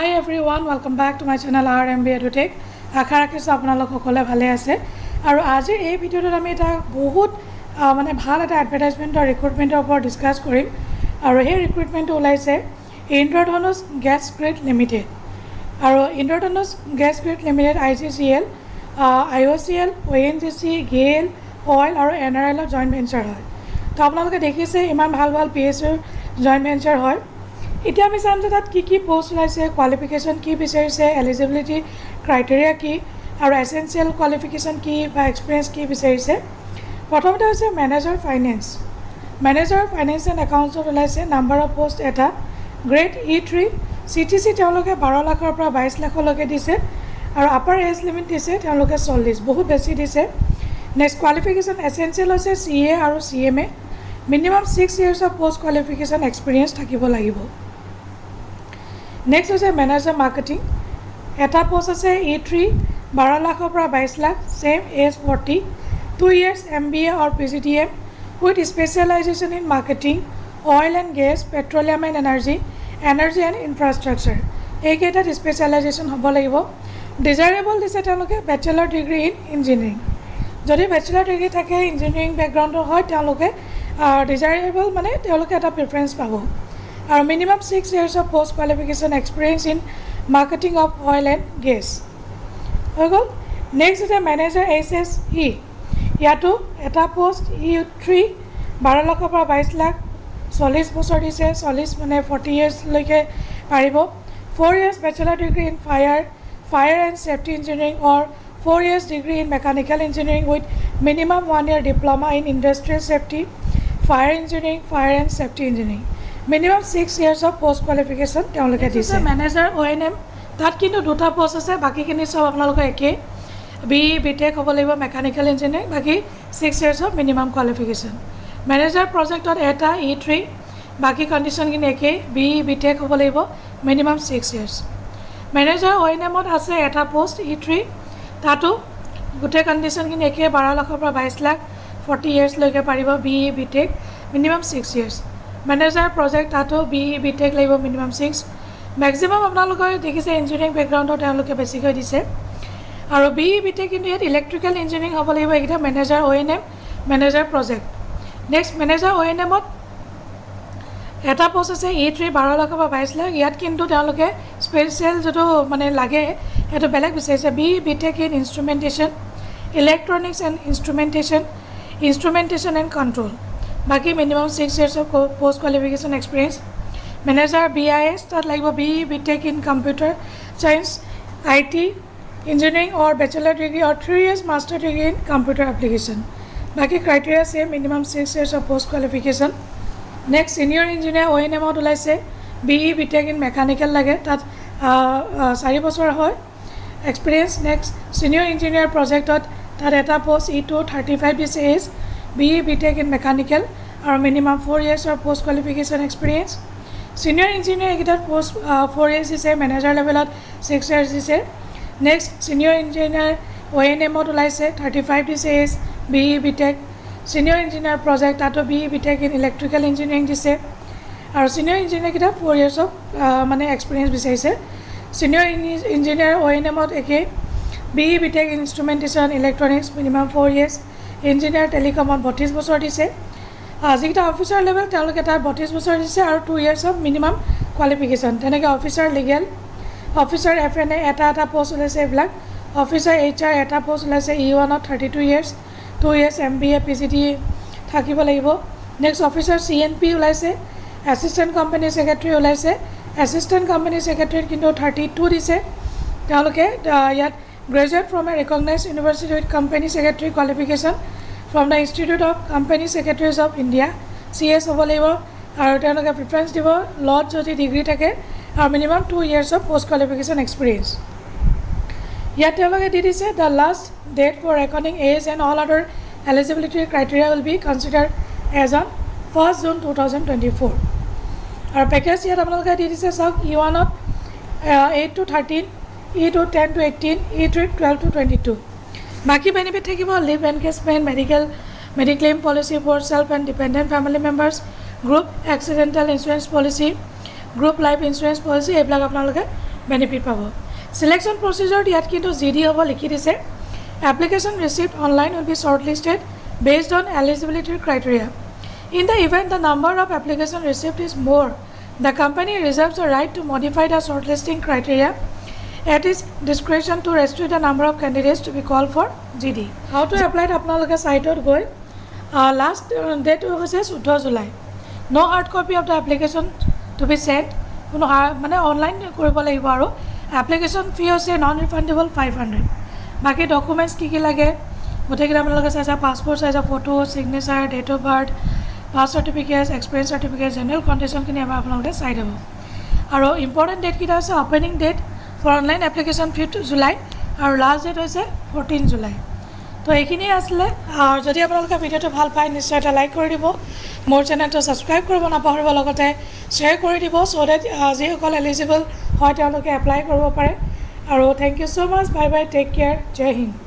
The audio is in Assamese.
Hi everyone, welcome back to my channel RMB EduTech. আশা ৰাখিছোঁ আপোনালোক সকলে ভালে আছে আৰু আজি এই ভিডিঅ'টোত আমি এটা বহুত মানে ভাল এটা এডভাৰটাইজমেন্ট আৰু ৰিক্ৰুটমেন্টৰ ওপৰত ডিসকাস কৰিম আৰু এই ৰিক্ৰুটমেন্টটো ওলাইছে ইন্দ্ৰধনুষ গেছ গ্ৰিড লিমিটেড আৰু Indradhanush gas grid limited IGCL IOCL ONGC GAIL oil আৰু NRL জয়েন্ট ভেঞ্চাৰ হয় তো আপোনালোকে দেখিছে ইমান ভাল ভাল PSU জয়েন্ট ভেঞ্চাৰ হয় এতিয়া আমি চাম যে তাত কি পোষ্ট ওলাইছে কোৱালিফিকেশ্যন কি বিচাৰিছে এলিজিবিলিটি ক্ৰাইটেৰিয়া কি আৰু এসেনশিয়াল কোৱালিফিকেশ্যন কি বা এক্সপিৰিয়েন্স কি বিচাৰিছে প্ৰথমতে হৈছে মেনেজাৰ ফাইনেন্স এণ্ড একাউণ্টছত ওলাইছে নাম্বাৰ অফ পোষ্ট এটা গ্ৰেড E3 CTC তেওঁলোকে 12 লাখৰ পৰা 22 লাখলৈকে দিছে আৰু আপাৰ এজ লিমিট দিছে তেওঁলোকে 40 বহুত বেছি দিছে নেক্সট কোৱালিফিকেশ্যন এসেনশিয়াল হৈছে CA আৰু CMA minimum 6 years of post qualification experience থাকিব লাগিব নেক্সট হৈছে মেনেজাৰ মাৰ্কেটিং এটা পোষ্ট আছে E3 12 লাখৰ পৰা 22 lakh same as 40 2 years MBA or PGDM with specialization in marketing oil and gas petroleum and energy and infrastructure এইকেইটাত স্পেচিয়েলাইজেশ্যন হ'ব লাগিব ডিজায়াৰেবল দিছে তেওঁলোকে বেচেলৰ ডিগ্ৰী ইন ইঞ্জিনিয়াৰিং যদি বেচেলৰ ডিগ্ৰী থাকে ইঞ্জিনিয়াৰিং বেকগ্ৰাউণ্ডৰ হয় তেওঁলোকে ডিজায়াৰেবল মানে তেওঁলোকে এটা প্ৰিফাৰেন্স পাব আৰু minimum 6 years of post qualification experience in marketing of oil and gas হৈ গ'ল নেক্সট আছে মেনেজাৰ SSE ইয়াতো এটা পোষ্ট E3 12 লাখৰ পৰা 22 লাখ 40 বছৰ দিছে 40 মানে 40 years লৈকে পাৰিব 4 years bachelor degree in fire and safety engineering or 4 years degree in mechanical engineering with minimum 1 year diploma in industrial safety fire engineering fire and safety engineering minimum 6 years of post qualification তেওঁলোকে দিছে মেনেজাৰ ONM তাত কিন্তু দুটা পোষ্ট আছে বাকিখিনি সব আপোনালোকৰ একে BE BTech হ'ব লাগিব মেকানিক্যাল ইঞ্জিনিয়াৰিং বাকি 6 years of minimum qualification manager প্ৰজেক্টত এটা E3 বাকি কন্ডিশনখিনি একে BE BTech হ'ব লাগিব minimum 6 years মেনেজাৰ ONM ত আছে এটা পোষ্ট E3 তাতো গোটেই কন্ডিশনখিনি একে 12 লাখৰ পৰা 22 লাখ 40 years লৈকে পাৰিব BE BTech minimum 6 years manager project তাতো BE BTech লাগিব minimum 6 ম্যাক্সিমাম আপোনালোকে দেখিছে ইঞ্জিনিয়াৰিং বেকগ্ৰাউণ্ডত তেওঁলোকে বেছিকৈ দিছে আৰু BE BTech কিন্তু ইয়াত ইলেক্ট্ৰিকেল ইঞ্জিনিয়াৰিং হ'ব লাগিব এইটা manager ONM manager project next manager ONM ত এটা পোষ্ট আছে E3 12 লাখৰ পৰা 22 লাখ ইয়াত কিন্তু তেওঁলোকে স্পেচিয়েল যেটো মানে লাগে এটো বেলেগ বিচাৰিছে BE BTech in instrumentation electronics and instrumentation and control বাকি minimum 6 years of post qualification experience manager BIS তাত লাগিব BE BTech in computer science IT engineering or bachelor degree or 3 years master degree in computer application বাকি criteria same minimum 6 years of post qualification next senior engineer ONM ত ওলাইছে BE BTech in mechanical লাগে তাত 4 বছৰ হয় experience next senior engineer project তাত এটা পোষ্ট E2 35 দিছে as BE BTech in mechanical or minimum 4 years of post qualification experience senior engineer ekitar post 4 years is a manager level at 6 years is a next senior engineer ONM ot ulaise 35 this is BE BTech senior engineer project ato BE BTech in electrical engineering dise or senior engineer ekitar 4 years of mane experience bisaise senior engineer ONM ot eke BE BTech in instrumentation electronics minimum 4 years engineer telecom ot 32 বছৰ দিছে আজিটা অফিচাৰ লেভেল তেওঁলোকে তাৰ 32 বছৰ দিছে আৰু 2 years of minimum qualification তেনেকে অফিচাৰ লিগেল অফিচাৰ FNA এটা পোষ্ট ওলাইছে এইবিলাক অফিচাৰ HR এটা পোষ্ট ওলাইছে E1 ত 32 years 2 years MBA PGD থাকিব লাগিব নেক্সট অফিচাৰ CNP ওলাইছে এসিস্ট্যান্ট কোম্পানী সেক্ৰেটাৰী ওলাইছে এসিস্ট্যান্ট কোম্পানী সেক্ৰেটাৰীত কিন্তু 32 দিছে তেওঁলোকে ইয়াত graduate from a recognized university with company secretary qualification from the Institute of Company Secretaries of India CS হ'ব লাগিব আৰু তেওঁলোকে প্ৰিফাৰেন্স দিব লট যদি ডিগ্ৰী থাকে আৰু minimum 2 years of post qualification experience ইয়াত তেওঁলোকে দি দিছে the last date for reckoning age and all other eligibility criteria will be considered as on 1st June 2024 আৰু পেকেজ ইয়াত আপোনালোকে দি দিছে সব E1 to 8 to 13 E2 10 to 18 E3 12 to 22 বাকি বেনিফিট থাকিব leave encashment mediclaim policy for self and dependent family members group accidental insurance policy group life insurance policy এইবিলাক আপোনালোকে বেনিফিট পাব সিলেকশ্যন প্ৰচিডিউৰ ইয়াত কিন্তু যি দি হ'ব লিখি দিছে application received online will be shortlisted based on এলিজিবিলিটিৰ criteria in the event the number of application received is more the company reserves the right to modify the shortlisting criteria at its discretion to restrict the number of candidates to be called for GD. How to apply it? আপোনালোকে সাইটত গৈ last date হৈছে 14 July. No hard copy of the application to be sent. কোনো মানে অনলাইন কৰিব লাগিব আৰু এপ্লিকেশ্যন ফি হৈছে নন ৰিফাণ্ডেবল 500. বাকী ডকুমেণ্টছ কি লাগে গোটেইকেইটা আপোনালোকে চাইছে পাছপৰ্ট চাইজৰ photo signature date of birth birth certificate experience certificate general কণ্ডিশ্যনখিনি এবাৰ আপোনালোকে চাই দিব আৰু ইম্পৰ্টেণ্ট ডেটকেইটা হৈছে opening date for online application 5th July আৰু লাষ্ট ডেট হৈছে 14 July. তো এইখিনি আছিলে আৰু যদি আপোনালোকে ভিডিঅ'টো ভাল পায় নিশ্চয় এটা লাইক কৰি দিব মোৰ চেনেলটো ছাবস্ক্ৰাইব কৰিব নাপাহৰিব লগতে শ্বেয়াৰ কৰি দিব চ' ডেট যিসকল এলিজিবল হয় তেওঁলোকে এপ্লাই কৰিব পাৰে আৰু thank you so' much bye bye take care Jai Hind.